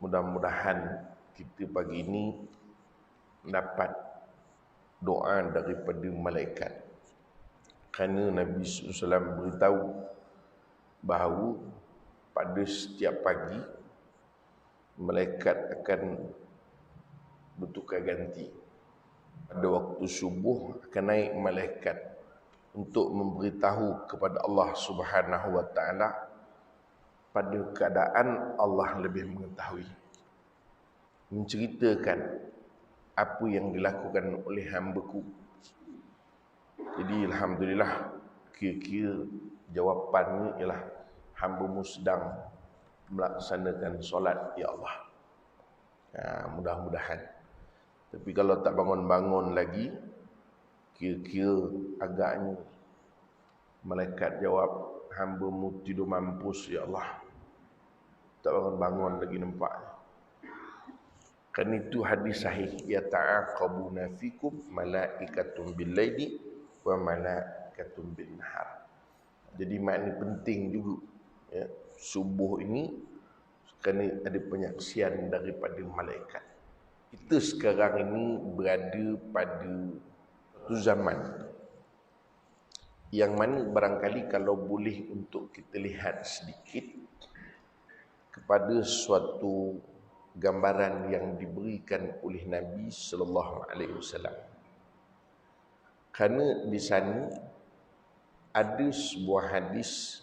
Mudah-mudahan kita pagi ini dapat doa daripada malaikat. Kerana Nabi SAW beritahu bahawa pada setiap pagi malaikat akan bertukar ganti. Pada waktu subuh akan naik malaikat untuk memberitahu kepada Allah Subhanahu wa taala pada keadaan Allah lebih mengetahui, menceritakan apa yang dilakukan oleh hamba-Ku. Jadi alhamdulillah, kira-kira jawapannya ialah hamba-Mu sedang melaksanakan solat, ya Allah. Mudah-mudahan. Tapi kalau tak bangun-bangun lagi, kira-kira agaknya malaikat jawab, hamba-Mu tidur mampus, ya Allah. Tak bangun-bangun lagi nampaknya. Kan itu hadis sahih, ya ta'aqabuna fikum malaikatun bil laili wa malaikatun bin nahar. Jadi makna penting juga, ya, subuh ini kerana ada penyaksian daripada malaikat. Kita sekarang ini berada pada satu zaman yang mana barangkali kalau boleh untuk kita lihat sedikit kepada suatu gambaran yang diberikan oleh Nabi sallallahu alaihi wasallam. Kerana di sana ada sebuah hadis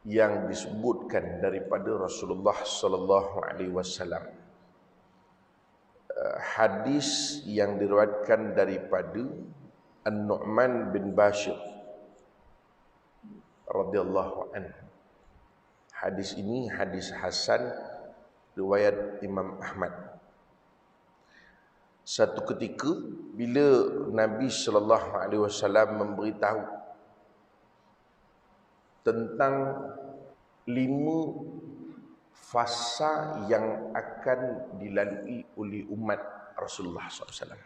yang disebutkan daripada Rasulullah sallallahu alaihi wasallam. Hadis yang diriwayatkan daripada An-Nu'man bin Bashir radhiyallahu anhu. Hadis ini hadis hasan riwayat Imam Ahmad. Satu ketika bila Nabi sallallahu alaihi wasallam memberitahu tentang 5 fasa yang akan dilalui oleh umat Rasulullah SAW.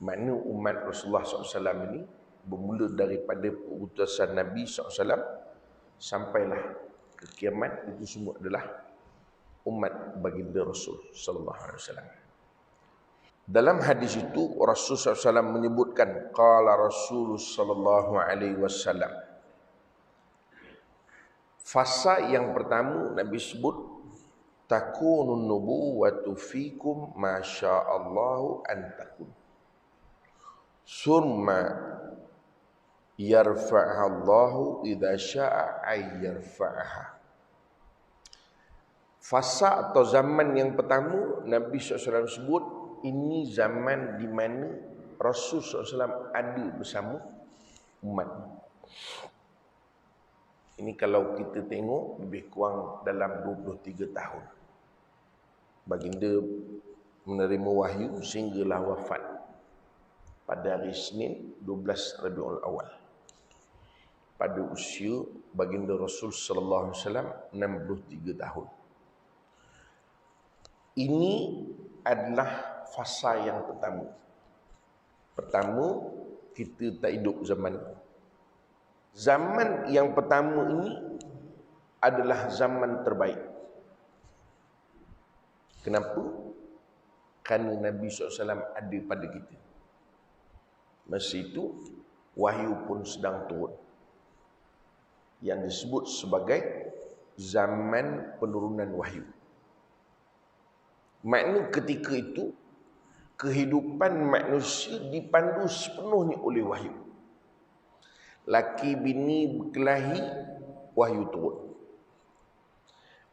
Makna umat Rasulullah SAW ini bermula daripada perutusan Nabi SAW sampailah ke kiamat, itu semua adalah umat baginda Rasul sallallahu alaihi wasallam. Dalam hadis itu Rasul SAW menyebutkan, qala Rasul sallallahu alaihi wasallam. Fasa yang pertama Nabi sebut, takunun nubuwatu fikum ma sya'allahu an takun. Summa yarfa'allahu idza syaa ay yarfa'aha. Fasa atau zaman yang pertama Nabi SAW sebut, ini zaman di mana Rasul SAW ada bersama umat. Ini kalau kita tengok lebih kurang dalam 23 tahun baginda menerima wahyu sehinggalah wafat pada hari Isnin 12 Rabiul Awal. Pada usia baginda Rasul sallallahu alaihi wasallam 63 tahun. Ini adalah fasa yang pertama. Pertama, kita tak hidup zaman. Zaman yang pertama ini adalah zaman terbaik. Kenapa? Kerana Nabi SAW ada pada kita. Masa itu wahyu pun sedang turun, yang disebut sebagai zaman penurunan wahyu. Makna ketika itu kehidupan manusia dipandu sepenuhnya oleh wahyu. Laki bini berkelahi, wahyu turun.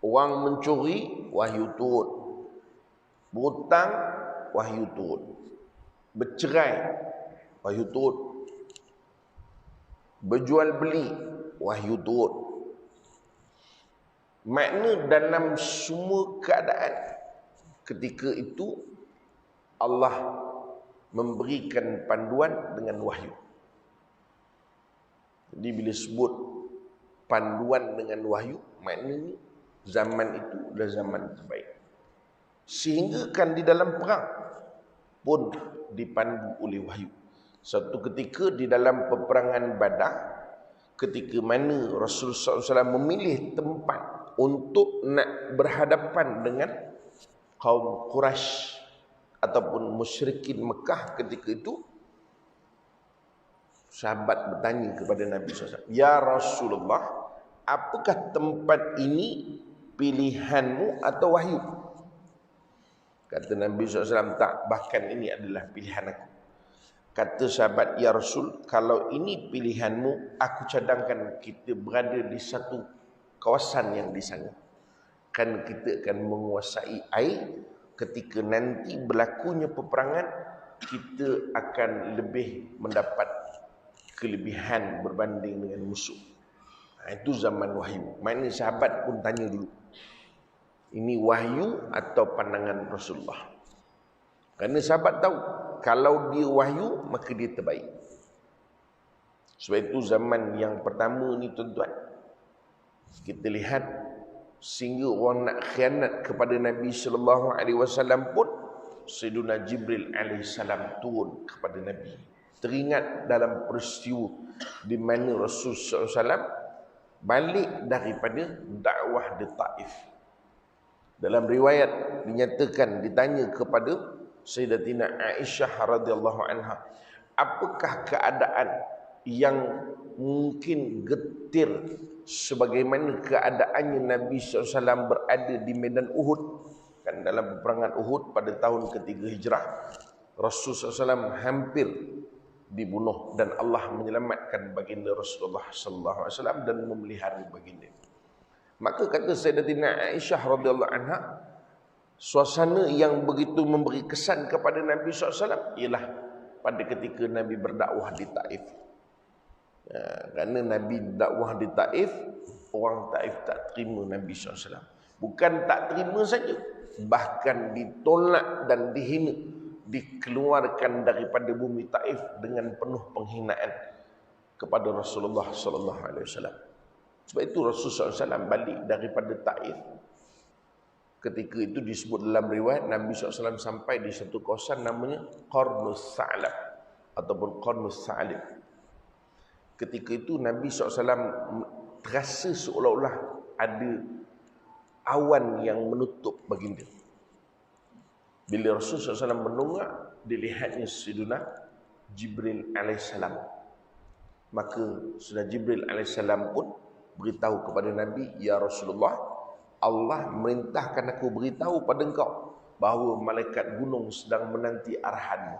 Orang mencuri, wahyu turun. Berhutang, wahyu turun. Bercerai, wahyu turun. Berjual beli, wahyu turun. Makna dalam semua keadaan ketika itu Allah memberikan panduan dengan wahyu. Jadi bila sebut panduan dengan wahyu, maknanya zaman itu adalah zaman terbaik. Sehingga kan di dalam perang pun dipandu oleh wahyu. Satu ketika di dalam peperangan Badar, ketika mana Rasulullah SAW memilih tempat untuk nak berhadapan dengan kaum Quraisy ataupun musyrikin Mekah ketika itu, sahabat bertanya kepada Nabi SAW, "Ya Rasulullah, apakah tempat ini pilihanmu atau wahyu?" Kata Nabi SAW, "Tak, bahkan ini adalah pilihan aku." Kata sahabat, "Ya Rasul, kalau ini pilihanmu, aku cadangkan kita berada di satu kawasan yang di sana. Kan kita akan menguasai air. Ketika nanti berlakunya peperangan, kita akan lebih mendapat kelebihan berbanding dengan musuh." Itu zaman wahyu. Mana sahabat pun tanya dulu, ini wahyu atau pandangan Rasulullah? Kerana sahabat tahu, kalau dia wahyu, maka dia terbaik. Sebab itu zaman yang pertama ni tuan-tuan, kita lihat sehingga orang nak khianat kepada Nabi SAW pun, Sayyidina Jibril AS turun kepada Nabi. Teringat dalam peristiwa di mana Rasulullah SAW balik daripada dakwah di Taif. Dalam riwayat dinyatakan, ditanya kepada Sayyidatina Aisyah radhiyallahu anha, apakah keadaan yang mungkin getir sebagaimana keadaannya Nabi SAW berada di medan Uhud. Kan dalam peperangan Uhud pada tahun ketiga Hijrah, Rasulullah SAW hampir dibunuh dan Allah menyelamatkan baginda Rasulullah SAW dan memelihara baginda. Maka kata Sayyidatina Aisyah radhiyallahu anha, suasana yang begitu memberi kesan kepada Nabi SAW ialah pada ketika Nabi berdakwah di Taif. Kerana Nabi dakwah di Taif, orang Taif tak terima Nabi SAW. Bukan tak terima saja, bahkan ditolak dan dihina, dikeluarkan daripada bumi Taif dengan penuh penghinaan kepada Rasulullah SAW. Sebab itu Rasulullah SAW balik daripada Taif. Ketika itu disebut dalam riwayat, Nabi SAW sampai di satu kawasan namanya Qarnus Sa'lab ataupun Qarnus Sa'lib. Ketika itu Nabi SAW terasa seolah-olah ada awan yang menutup baginda. Bila Rasulullah SAW menungak, dilihatnya Sayyidina Jibril AS. Maka Sayyidina Jibril AS pun beritahu kepada Nabi, "Ya Rasulullah, Allah merintahkan aku beritahu pada engkau bahawa malaikat gunung sedang menanti arahanmu."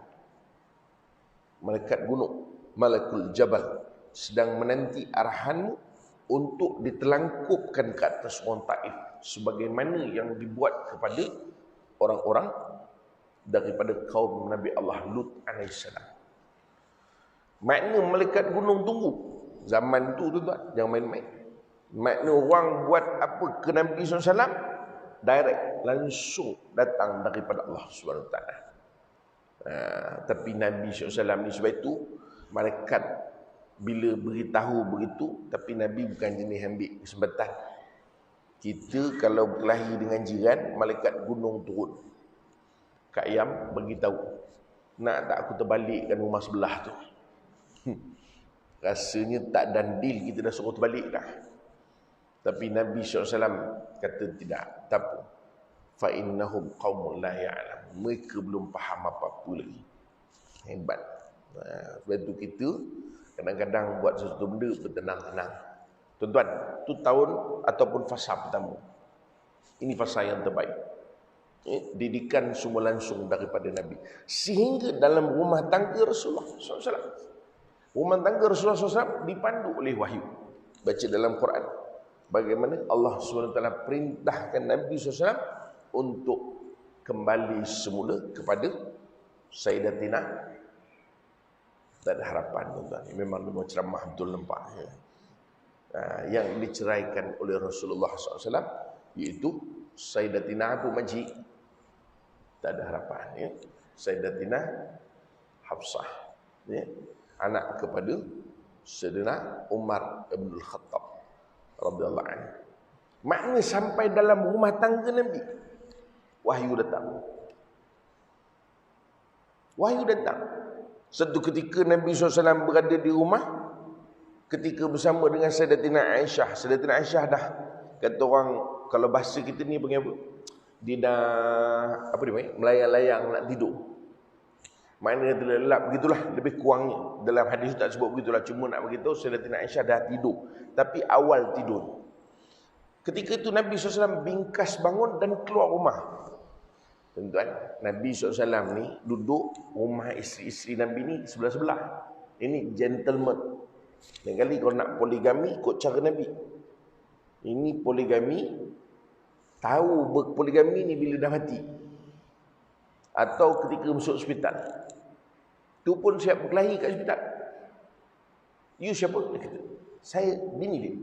Malaikat gunung, Malakul Jabal, sedang menanti arahanmu untuk ditelangkupkan ke atas orang Taif, sebagaimana yang dibuat kepada orang-orang daripada kaum Nabi Allah Lut AS. Makna malaikat gunung tunggu. Zaman tu tuan-tuan, jangan main-main. Makna orang buat apa ke Nabi SAW, direct, langsung datang daripada Allah SWT. Tapi Nabi SAW ni, sebab itu malaikat bila beritahu begitu, tapi Nabi bukan jenis ambil kesempatan. Kita kalau berkelahi dengan jiran, malaikat gunung turun. Kak Yam beritahu, nak tak aku terbalikkan rumah sebelah tu. Rasanya tak dan deal, kita dah suruh terbalik dah. Tapi Nabi SAW kata tidak, tak apa. Fa'innahum qawmun la ya'lam. Mereka belum faham apa-apa lagi. Hebat. Sebab itu kita kadang-kadang buat sesuatu benda bertenang-tenang. Tuan-tuan, itu tahun ataupun fasa pertama. Ini fasa yang terbaik. Didikan semua langsung daripada Nabi. Sehingga dalam rumah tangga Rasulullah SAW, rumah tangga Rasulullah SAW dipandu oleh wahyu. Baca dalam Quran bagaimana Allah SWT perintahkan Nabi SAW untuk kembali semula kepada Sayyidatina. Tak ada harapan, tuan-tuan. Memang ceramah betul nampak. Yang diceraikan oleh Rasulullah SAW, iaitu Sayyidatina Abu Majid. Tak ada harapan. Ya. Sayyidatina Hafsah. Ya. Anak kepada Sayyidina Umar Ibn Khattab radhiyallahu anhu. Maknanya sampai dalam rumah tangga Nabi, wahyu datang. Wahyu datang. Satu ketika Nabi SAW berada di rumah, ketika bersama dengan Sayyidatina Aisyah. Sayyidatina Aisyah dah, kata orang, kalau bahasa kita ni panggil apa? Dia dah, apa dia panggil? Melayang-layang nak tidur. Maknanya dia lelap begitulah, lebih kurangnya. Dalam hadis tak sebut begitulah, cuma nak beritahu Sayyidatina Aisyah dah tidur. Tapi awal tidur. Ketika itu Nabi SAW bingkas bangun dan keluar rumah. Tuan-tuan, Nabi SAW ni duduk rumah isteri-isteri Nabi ni sebelah-sebelah. Ini gentleman. Lain kali kalau nak poligami, ikut cara Nabi. Ini poligami, tahu berpoligami ni bila dah mati. Atau ketika masuk hospital. Tu pun siap berkelahi kat hospital. You siapa? Dia kata, saya bini dia.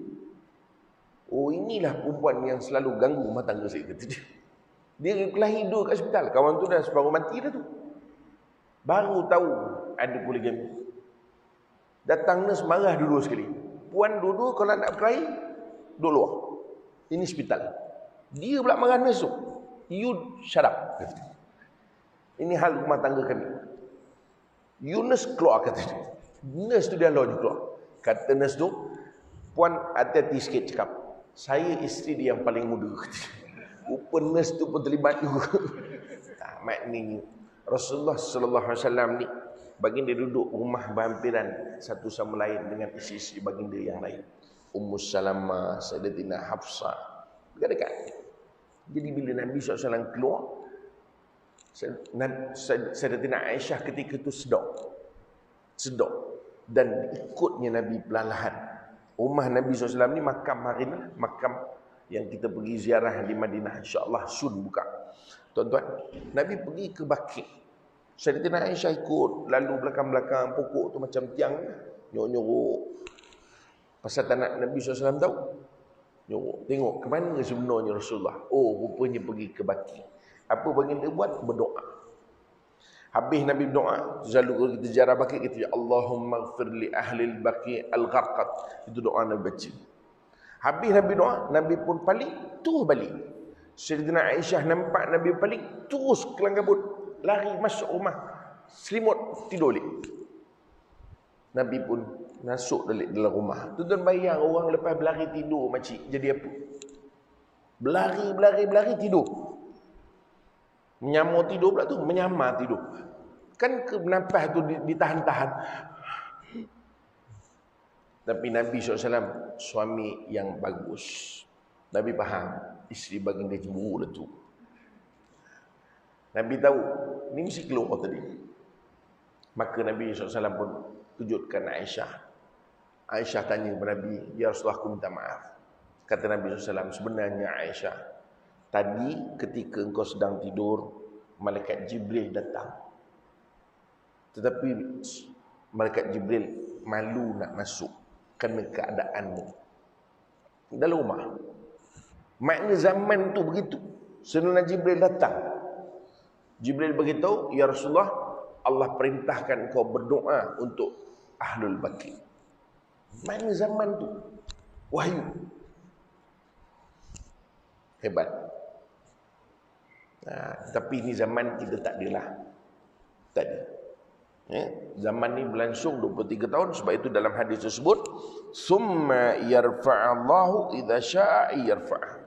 Oh, inilah perempuan yang selalu ganggu rumah tangga saya, kata dia. Dia kelahi dua kat hospital. Kawan tu dah separuh mati dah tu. Baru tahu ada poligami. Datang nurse marah dulu sekali. Puan dua-dua kalau nak berkelahi, duduk luar. Ini hospital. Dia pula marah nurse tu. You shut up. Ini hal rumah tangga kami. You nurse keluar, kata dia. Nurse tu dia lalu keluar. Kata nurse tu, puan hati-hati sikit cakap. Saya isteri dia yang paling muda, kata dia. Rupa nurse tu pun terlibat juga. Maknanya Rasulullah sallallahu alaihi wasallam ni baginda duduk rumah berhampiran satu sama lain dengan isteri-isteri baginda yang lain. Ummu Salamah, Sayyidatina Hafsah, dekat-dekat. Jadi bila Nabi SAW keluar, Sayyidatina Aisyah ketika itu sedok dan ikutnya Nabi perlahan. Rumah Nabi SAW ni makam hari ni, makam yang kita pergi ziarah di Madinah, insya-Allah sun buka. Tuan-tuan, Nabi pergi ke Baqi'. Sayyidatina Aisyah ikut, lalu belakang-belakang pokok tu macam tiang, nyorok-nyorok. Pasal tak nak Nabi SAW tahu. Nyorok, tengok ke mana sebenarnya Rasulullah. Oh, rupanya pergi ke Baqi'. Apa baginda buat? Berdoa. Habis Nabi berdoa, selalu kalau kita ziarah Baqi', kita Allahumma ighfir li ahli al-Baqi' al-gharqat. Itu doa Nabi baca. Habis Nabi doa, Nabi pun paling, terus balik. Sayyidatina Aisyah nampak Nabi paling, terus kelang kabut, lari masuk rumah, selimut, tidur balik. Nabi pun masuk dalam rumah. Tuan-tuan bayang orang lepas berlari tidur makcik, jadi apa? Berlari tidur. Menyamar tidur pula tu, menyamar tidur. Kan nafas tu ditahan-tahan. Tapi Nabi SAW suami yang bagus. Nabi faham isteri baginda cemburu lah tu. Nabi tahu ni mesti keluar tadi. Maka Nabi SAW pun kejutkan Aisyah. Aisyah tanya kepada Nabi, ya Rasulullah, aku minta maaf. Kata Nabi SAW, sebenarnya Aisyah, tadi ketika engkau sedang tidur, malaikat Jibril datang. Tetapi malaikat Jibril malu nak masuk kerana keadaanmu dalam rumah. Makna zaman tu begitu. Sebenarnya Jibril datang. Jibril beritahu, ya Rasulullah, Allah perintahkan kau berdoa untuk Ahlul Baqi'. Makna zaman tu wahyu. Hebat. Tapi ini zaman kita tak adalah. Tak ada. Zaman ni berlangsung 23 tahun. Sebab itu dalam hadis tersebut, summa yarfa'allahu idza syaa yarfa'.